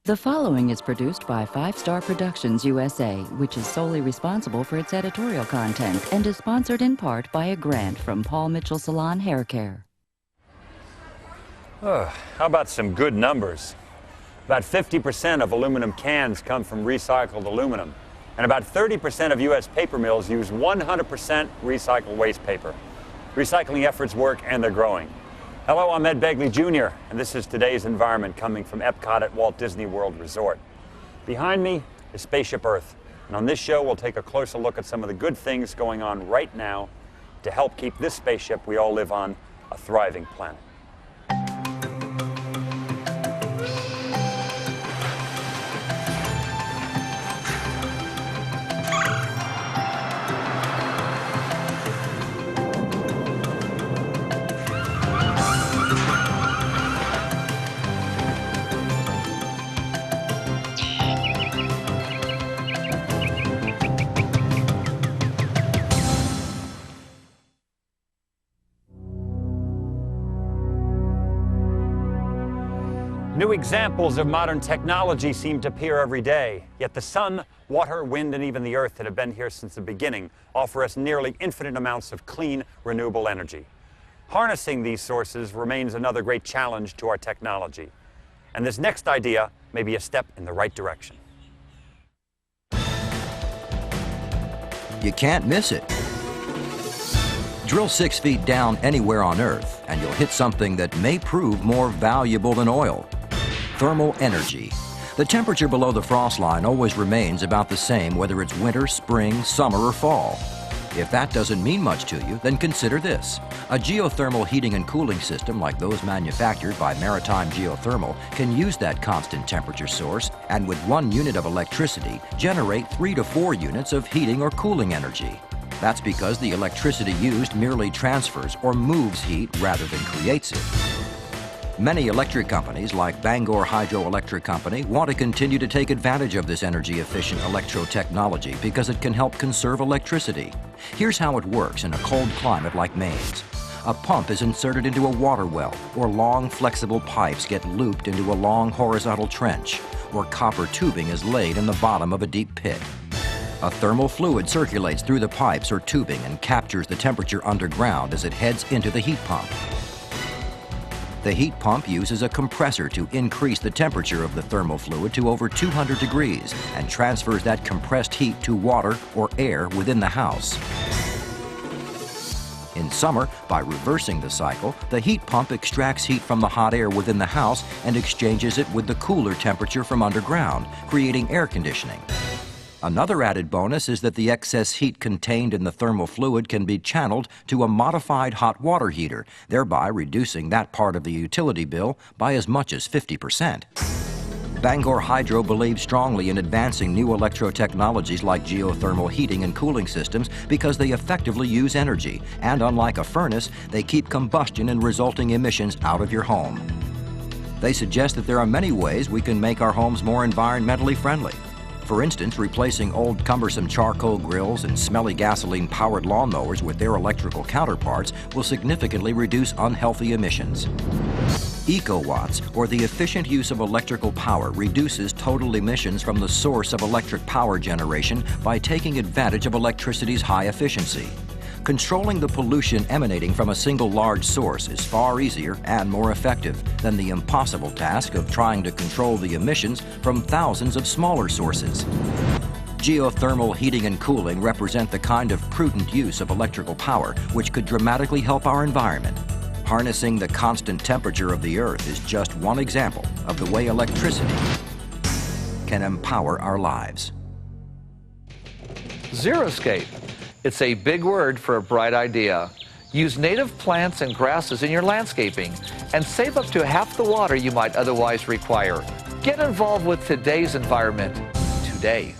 The following is produced by 5 Star Productions USA, which is solely responsible for its editorial content and is sponsored in part by a grant from Paul Mitchell Salon Hair Care. How about some good numbers? About 50% of aluminum cans come from recycled aluminum, and about 30% of U.S. paper mills use 100% recycled waste paper. Recycling efforts work, and they're growing. Hello, I'm Ed Begley Jr., and this is today's environment coming from Epcot at Walt Disney World Resort. Behind me is Spaceship Earth, and on this show we'll take a closer look at some of the good things going on right now to help keep this spaceship we all live on a thriving planet. New examples of modern technology seem to appear every day, yet the sun, water, wind, and even the earth that have been here since the beginning offer us nearly infinite amounts of clean, renewable energy. Harnessing these sources remains another great challenge to our technology, and this next idea may be a step in the right direction. You can't miss it. Drill 6 feet down anywhere on Earth, and you'll hit something that may prove more valuable than oil. Thermal energy. The temperature below the frost line always remains about the same whether it's winter, spring, summer, or fall. If that doesn't mean much to you, then consider this. A geothermal heating and cooling system like those manufactured by Maritime Geothermal can use that constant temperature source and with 1 unit of electricity generate 3 to 4 units of heating or cooling energy. That's because the electricity used merely transfers or moves heat rather than creates it. Many electric companies, like Bangor Hydroelectric Company, want to continue to take advantage of this energy-efficient electro-technology because it can help conserve electricity. Here's how it works in a cold climate like Maine's. A pump is inserted into a water well, or long, flexible pipes get looped into a long horizontal trench, or copper tubing is laid in the bottom of a deep pit. A thermal fluid circulates through the pipes or tubing and captures the temperature underground as it heads into the heat pump. The heat pump uses a compressor to increase the temperature of the thermal fluid to over 200 degrees and transfers that compressed heat to water or air within the house. In summer, by reversing the cycle, the heat pump extracts heat from the hot air within the house and exchanges it with the cooler temperature from underground, creating air conditioning. Another added bonus is that the excess heat contained in the thermal fluid can be channeled to a modified hot water heater, thereby reducing that part of the utility bill by as much as 50%. Bangor Hydro believes strongly in advancing new electro-technologies like geothermal heating and cooling systems because they effectively use energy, and unlike a furnace, they keep combustion and resulting emissions out of your home. They suggest that there are many ways we can make our homes more environmentally friendly. For instance, replacing old cumbersome charcoal grills and smelly gasoline-powered lawnmowers with their electrical counterparts will significantly reduce unhealthy emissions. Eco-watts, or the efficient use of electrical power, reduces total emissions from the source of electric power generation by taking advantage of electricity's high efficiency. Controlling the pollution emanating from a single large source is far easier and more effective than the impossible task of trying to control the emissions from thousands of smaller sources. Geothermal heating and cooling represent the kind of prudent use of electrical power which could dramatically help our environment. Harnessing the constant temperature of the Earth is just one example of the way electricity can empower our lives. Xeriscape. It's a big word for a bright idea. Use native plants and grasses in your landscaping and save up to half the water you might otherwise require. Get involved with today's environment today.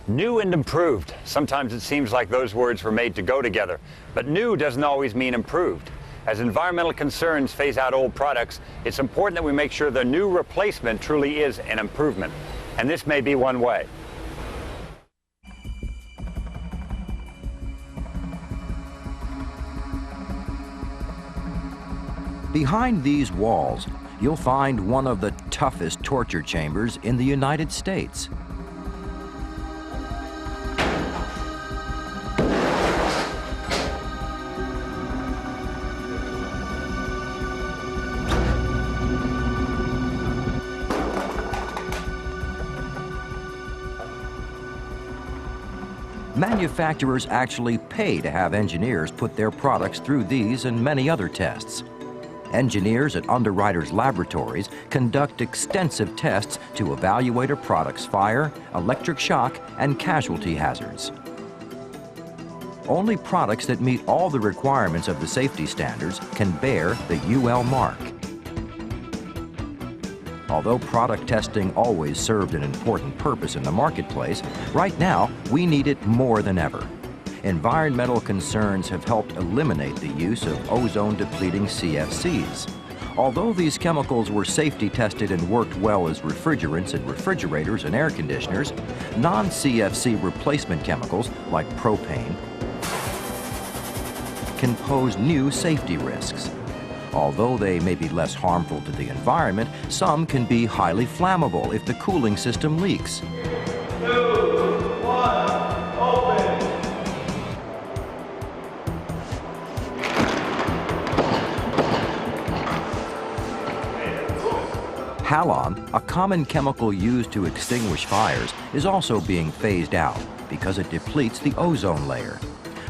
New and improved. Sometimes it seems like those words were made to go together, but new doesn't always mean improved. As environmental concerns phase out old products, it's important that we make sure the new replacement truly is an improvement, and this may be one way. Behind these walls, you'll find one of the toughest torture chambers in the United States. Manufacturers actually pay to have engineers put their products through these and many other tests. Engineers at underwriters' laboratories conduct extensive tests to evaluate a product's fire, electric shock, and casualty hazards. Only products that meet all the requirements of the safety standards can bear the UL mark. Although product testing always served an important purpose in the marketplace, right now we need it more than ever. Environmental concerns have helped eliminate the use of ozone-depleting CFCs. Although these chemicals were safety tested and worked well as refrigerants in refrigerators and air conditioners, non-CFC replacement chemicals like propane can pose new safety risks. Although they may be less harmful to the environment, some can be highly flammable if the cooling system leaks. 2, 1, open! Halon, a common chemical used to extinguish fires, is also being phased out because it depletes the ozone layer.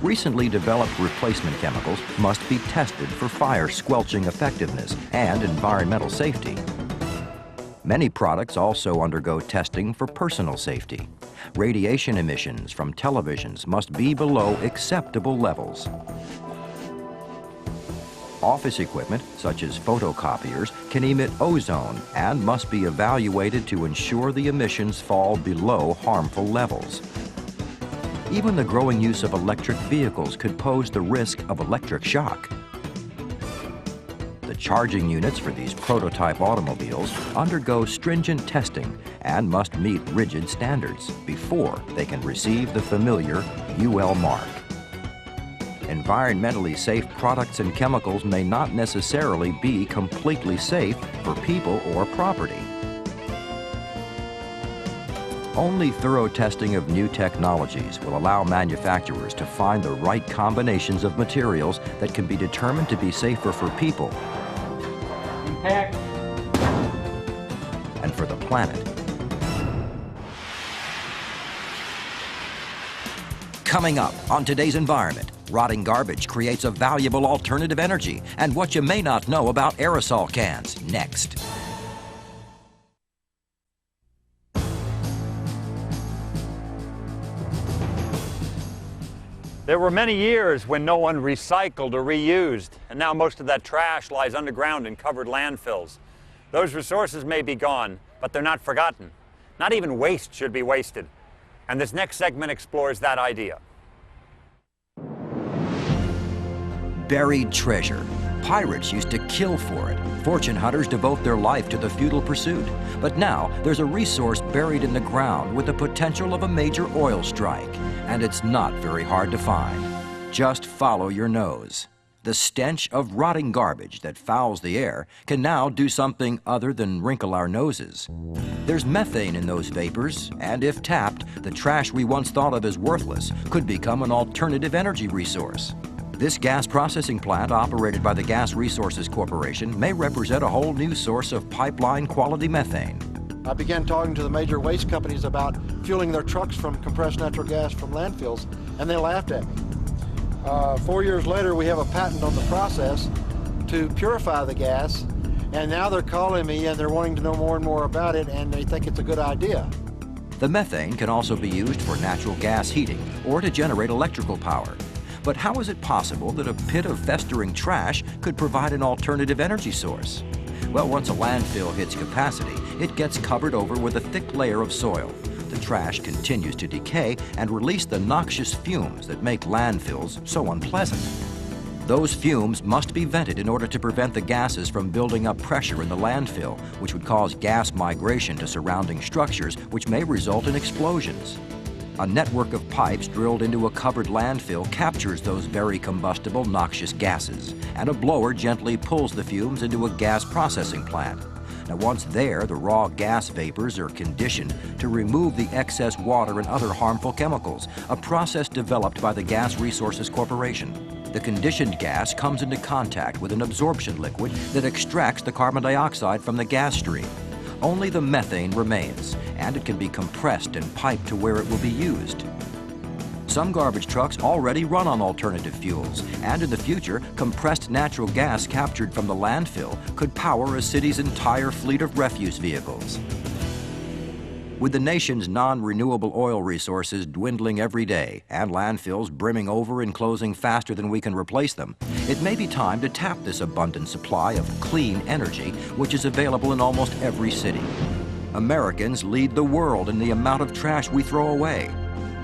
Recently developed replacement chemicals must be tested for fire squelching effectiveness and environmental safety. Many products also undergo testing for personal safety. Radiation emissions from televisions must be below acceptable levels. Office equipment, such as photocopiers, can emit ozone and must be evaluated to ensure the emissions fall below harmful levels. Even the growing use of electric vehicles could pose the risk of electric shock. The charging units for these prototype automobiles undergo stringent testing and must meet rigid standards before they can receive the familiar UL mark. Environmentally safe products and chemicals may not necessarily be completely safe for people or property. Only thorough testing of new technologies will allow manufacturers to find the right combinations of materials that can be determined to be safer for people and for the planet. Coming up on today's Environment, rotting garbage creates a valuable alternative energy and what you may not know about aerosol cans. Next. There were many years when no one recycled or reused, and now most of that trash lies underground in covered landfills. Those resources may be gone, but they're not forgotten. Not even waste should be wasted. And this next segment explores that idea. Buried treasure. Pirates used to kill for it. Fortune hunters devote their life to the futile pursuit. But now there's a resource buried in the ground with the potential of a major oil strike. And it's not very hard to find. Just follow your nose. The stench of rotting garbage that fouls the air can now do something other than wrinkle our noses. There's methane in those vapors, and if tapped, the trash we once thought of as worthless could become an alternative energy resource. This gas processing plant, operated by the Gas Resources Corporation, may represent a whole new source of pipeline-quality methane. I began talking to the major waste companies about fueling their trucks from compressed natural gas from landfills, and they laughed at me. 4 years later, we have a patent on the process to purify the gas, and now they're calling me and they're wanting to know more and more about it, and they think it's a good idea. The methane can also be used for natural gas heating or to generate electrical power. But how is it possible that a pit of festering trash could provide an alternative energy source? Well, once a landfill hits capacity, it gets covered over with a thick layer of soil. The trash continues to decay and release the noxious fumes that make landfills so unpleasant. Those fumes must be vented in order to prevent the gases from building up pressure in the landfill, which would cause gas migration to surrounding structures, which may result in explosions. A network of pipes drilled into a covered landfill captures those very combustible, noxious gases, and a blower gently pulls the fumes into a gas processing plant. Now, once there, the raw gas vapors are conditioned to remove the excess water and other harmful chemicals, a process developed by the Gas Resources Corporation. The conditioned gas comes into contact with an absorption liquid that extracts the carbon dioxide from the gas stream. Only the methane remains, and it can be compressed and piped to where it will be used. Some garbage trucks already run on alternative fuels, and in the future, compressed natural gas captured from the landfill could power a city's entire fleet of refuse vehicles. With the nation's non-renewable oil resources dwindling every day and landfills brimming over and closing faster than we can replace them, it may be time to tap this abundant supply of clean energy, which is available in almost every city. Americans lead the world in the amount of trash we throw away.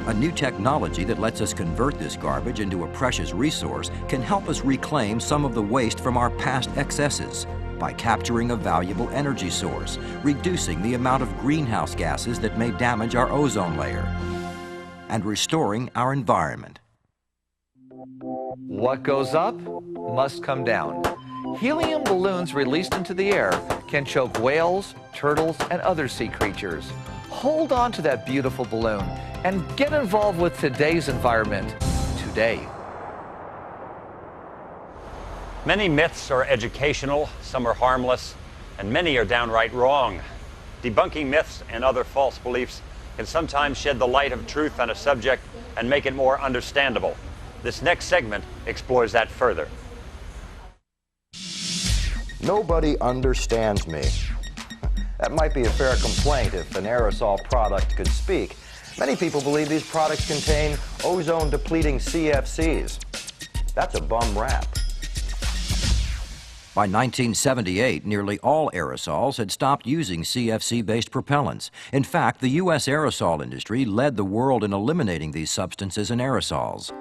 A new technology that lets us convert this garbage into a precious resource can help us reclaim some of the waste from our past excesses by capturing a valuable energy source, reducing the amount of greenhouse gases that may damage our ozone layer, and restoring our environment. What goes up must come down. Helium balloons released into the air can choke whales, turtles, and other sea creatures. Hold on to that beautiful balloon and get involved with today's environment today. Many myths are educational, some are harmless, and many are downright wrong. Debunking myths and other false beliefs can sometimes shed the light of truth on a subject and make it more understandable. This next segment explores that further. Nobody understands me. That might be a fair complaint if an aerosol product could speak. Many people believe these products contain ozone-depleting CFCs. That's a bum rap. By 1978, nearly all aerosols had stopped using CFC-based propellants. In fact, the U.S. aerosol industry led the world in eliminating these substances in aerosols.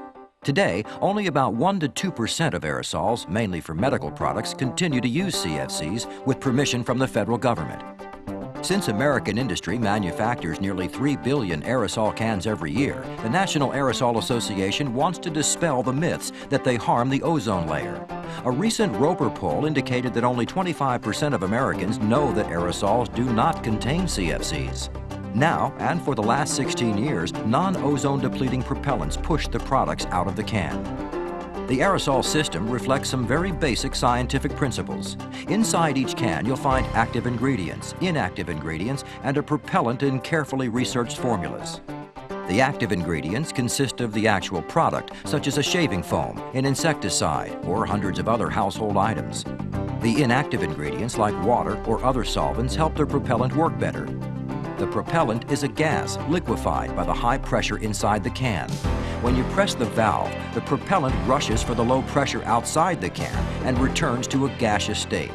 Today, only about 1 to 2% of aerosols, mainly for medical products, continue to use CFCs with permission from the federal government. Since American industry manufactures nearly 3 billion aerosol cans every year, the National Aerosol Association wants to dispel the myths that they harm the ozone layer. A recent Roper poll indicated that only 25% of Americans know that aerosols do not contain CFCs. Now, and for the last 16 years, non-ozone-depleting propellants push the products out of the can. The aerosol system reflects some very basic scientific principles. Inside each can, you'll find active ingredients, inactive ingredients, and a propellant in carefully researched formulas. The active ingredients consist of the actual product, such as a shaving foam, an insecticide, or hundreds of other household items. The inactive ingredients, like water or other solvents, help the propellant work better. The propellant is a gas liquefied by the high pressure inside the can. When you press the valve, the propellant rushes for the low pressure outside the can and returns to a gaseous state.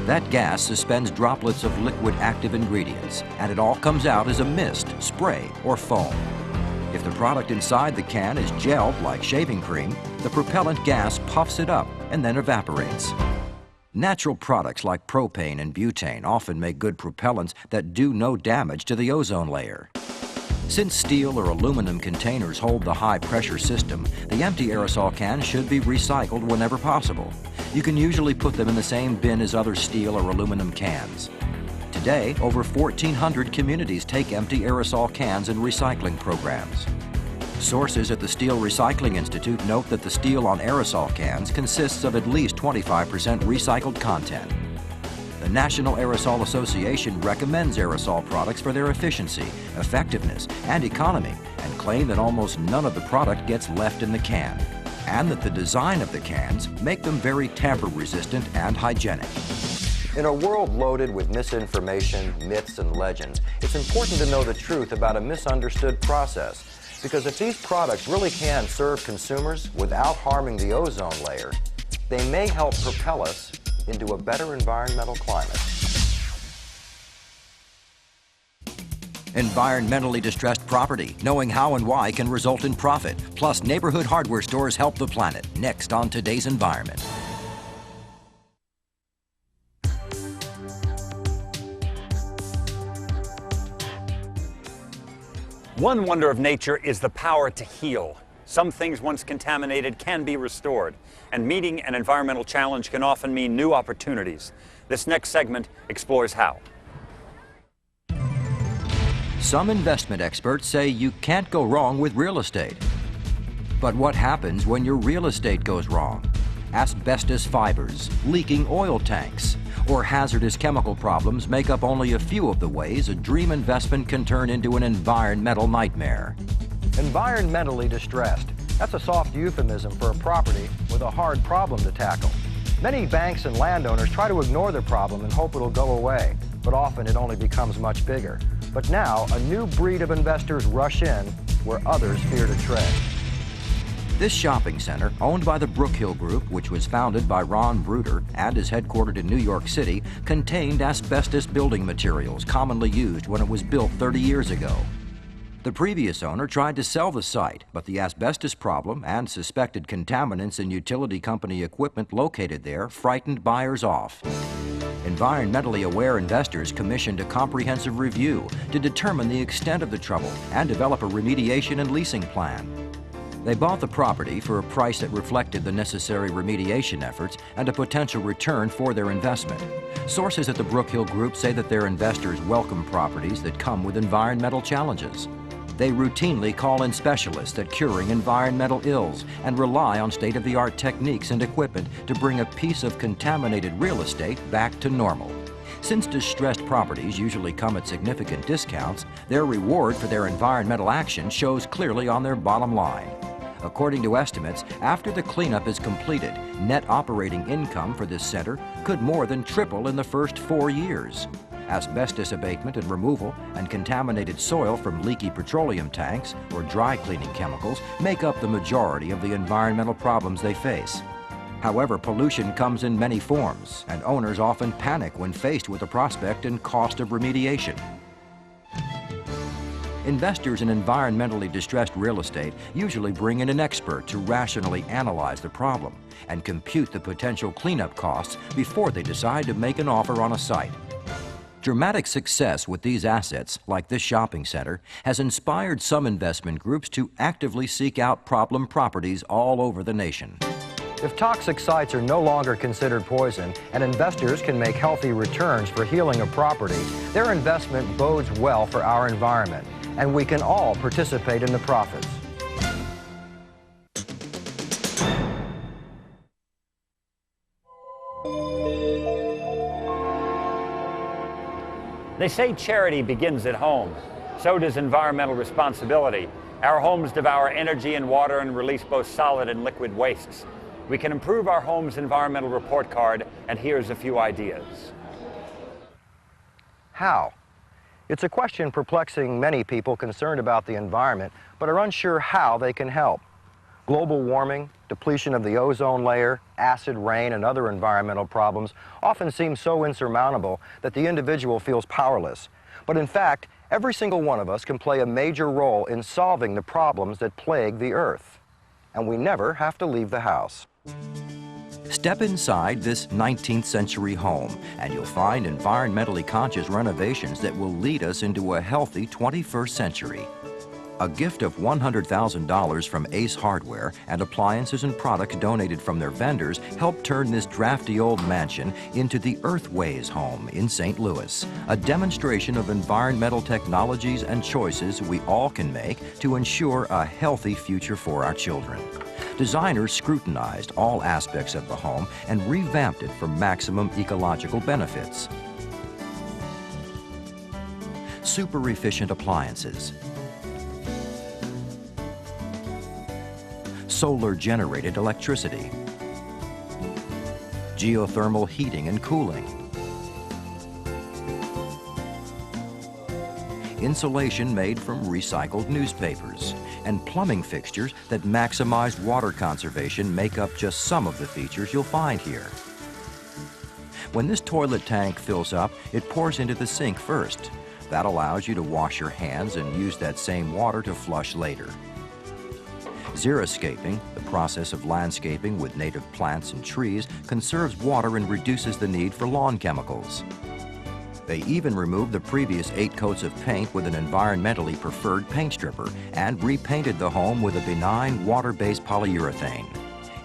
That gas suspends droplets of liquid active ingredients, and it all comes out as a mist, spray, or foam. If the product inside the can is gelled like shaving cream, the propellant gas puffs it up and then evaporates. Natural products like propane and butane often make good propellants that do no damage to the ozone layer. Since steel or aluminum containers hold the high-pressure system, the empty aerosol cans should be recycled whenever possible. You can usually put them in the same bin as other steel or aluminum cans. Today, over 1,400 communities take empty aerosol cans in recycling programs. Sources at the Steel Recycling Institute note that the steel on aerosol cans consists of at least 25% recycled content. The National Aerosol Association recommends aerosol products for their efficiency, effectiveness, and economy, and claim that almost none of the product gets left in the can, and that the design of the cans make them very tamper-resistant and hygienic. In a world loaded with misinformation, myths, and legends, it's important to know the truth about a misunderstood process. Because if these products really can serve consumers without harming the ozone layer, they may help propel us into a better environmental climate. Environmentally distressed property, knowing how and why can result in profit. Plus, neighborhood hardware stores help the planet. Next on Today's Environment. One wonder of nature is the power to heal. Some things once contaminated can be restored, and meeting an environmental challenge can often mean new opportunities. This next segment explores how. Some investment experts say you can't go wrong with real estate. But what happens when your real estate goes wrong? Asbestos fibers, leaking oil tanks, or hazardous chemical problems make up only a few of the ways a dream investment can turn into an environmental nightmare. Environmentally distressed. That's a soft euphemism for a property with a hard problem to tackle. Many banks and landowners try to ignore the problem and hope it'll go away, but often it only becomes much bigger. But now, a new breed of investors rush in where others fear to tread. This shopping center, owned by the Brookhill Group, which was founded by Ron Bruder and is headquartered in New York City, contained asbestos building materials commonly used when it was built 30 years ago. The previous owner tried to sell the site, but the asbestos problem and suspected contaminants in utility company equipment located there frightened buyers off. Environmentally aware investors commissioned a comprehensive review to determine the extent of the trouble and develop a remediation and leasing plan. They bought the property for a price that reflected the necessary remediation efforts and a potential return for their investment. Sources at the Brookhill Group say that their investors welcome properties that come with environmental challenges. They routinely call in specialists at curing environmental ills and rely on state-of-the-art techniques and equipment to bring a piece of contaminated real estate back to normal. Since distressed properties usually come at significant discounts, their reward for their environmental action shows clearly on their bottom line. According to estimates, after the cleanup is completed, net operating income for this center could more than triple in the first 4 years. Asbestos abatement and removal and contaminated soil from leaky petroleum tanks or dry cleaning chemicals make up the majority of the environmental problems they face. However, pollution comes in many forms, and owners often panic when faced with the prospect and cost of remediation. Investors in environmentally distressed real estate usually bring in an expert to rationally analyze the problem and compute the potential cleanup costs before they decide to make an offer on a site. Dramatic success with these assets, like this shopping center, has inspired some investment groups to actively seek out problem properties all over the nation. If toxic sites are no longer considered poison and investors can make healthy returns for healing a property, their investment bodes well for our environment, and we can all participate in the profits. They say charity begins at home. So does environmental responsibility. Our homes devour energy and water and release both solid and liquid wastes. We can improve our home's environmental report card, and here's a few ideas. How? It's a question perplexing many people concerned about the environment, but are unsure how they can help. Global warming, depletion of the ozone layer, acid rain, and other environmental problems often seem so insurmountable that the individual feels powerless. But in fact, every single one of us can play a major role in solving the problems that plague the Earth. And we never have to leave the house. Step inside this 19th century home, and you'll find environmentally conscious renovations that will lead us into a healthy 21st century. A gift of $100,000 from Ace Hardware and appliances and products donated from their vendors helped turn this drafty old mansion into the Earthways home in St. Louis, a demonstration of environmental technologies and choices we all can make to ensure a healthy future for our children. Designers scrutinized all aspects of the home and revamped it for maximum ecological benefits. Super efficient appliances, solar-generated electricity, geothermal heating and cooling, insulation made from recycled newspapers, and plumbing fixtures that maximize water conservation make up just some of the features you'll find here. When this toilet tank fills up, it pours into the sink first. That allows you to wash your hands and use that same water to flush later. Xeriscaping, the process of landscaping with native plants and trees, conserves water and reduces the need for lawn chemicals. They even removed the previous 8 coats of paint with an environmentally preferred paint stripper and repainted the home with a benign water-based polyurethane.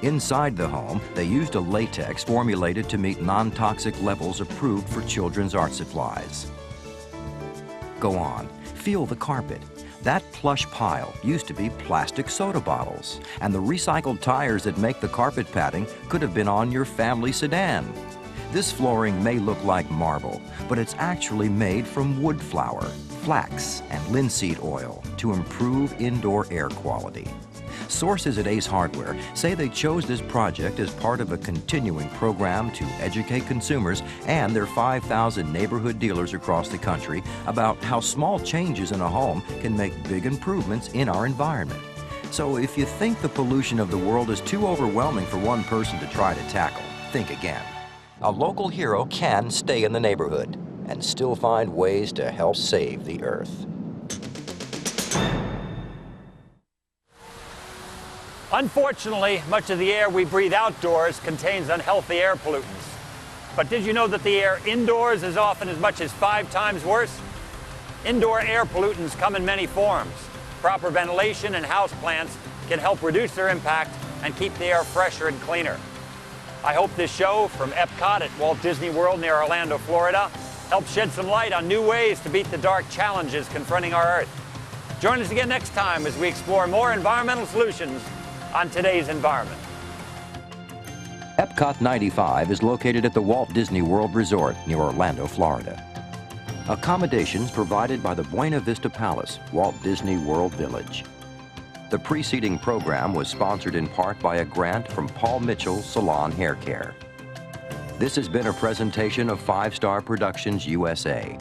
Inside the home, they used a latex formulated to meet non-toxic levels approved for children's art supplies. Go on, feel the carpet. That plush pile used to be plastic soda bottles, and the recycled tires that make the carpet padding could have been on your family sedan. This flooring may look like marble, but it's actually made from wood flour, flax, and linseed oil to improve indoor air quality. Sources at Ace Hardware say they chose this project as part of a continuing program to educate consumers and their 5,000 neighborhood dealers across the country about how small changes in a home can make big improvements in our environment. So if you think the pollution of the world is too overwhelming for one person to try to tackle, think again. A local hero can stay in the neighborhood and still find ways to help save the earth. Unfortunately, much of the air we breathe outdoors contains unhealthy air pollutants. But did you know that the air indoors is often as much as 5 times worse? Indoor air pollutants come in many forms. Proper ventilation and houseplants can help reduce their impact and keep the air fresher and cleaner. I hope this show from Epcot at Walt Disney World near Orlando, Florida, helps shed some light on new ways to beat the dark challenges confronting our Earth. Join us again next time as we explore more environmental solutions on today's environment. Epcot 95 is located at the Walt Disney World Resort near Orlando, Florida. Accommodations provided by the Buena Vista Palace, Walt Disney World Village. The preceding program was sponsored in part by a grant from Paul Mitchell Salon Hair Care. This has been a presentation of 5 Star Productions USA.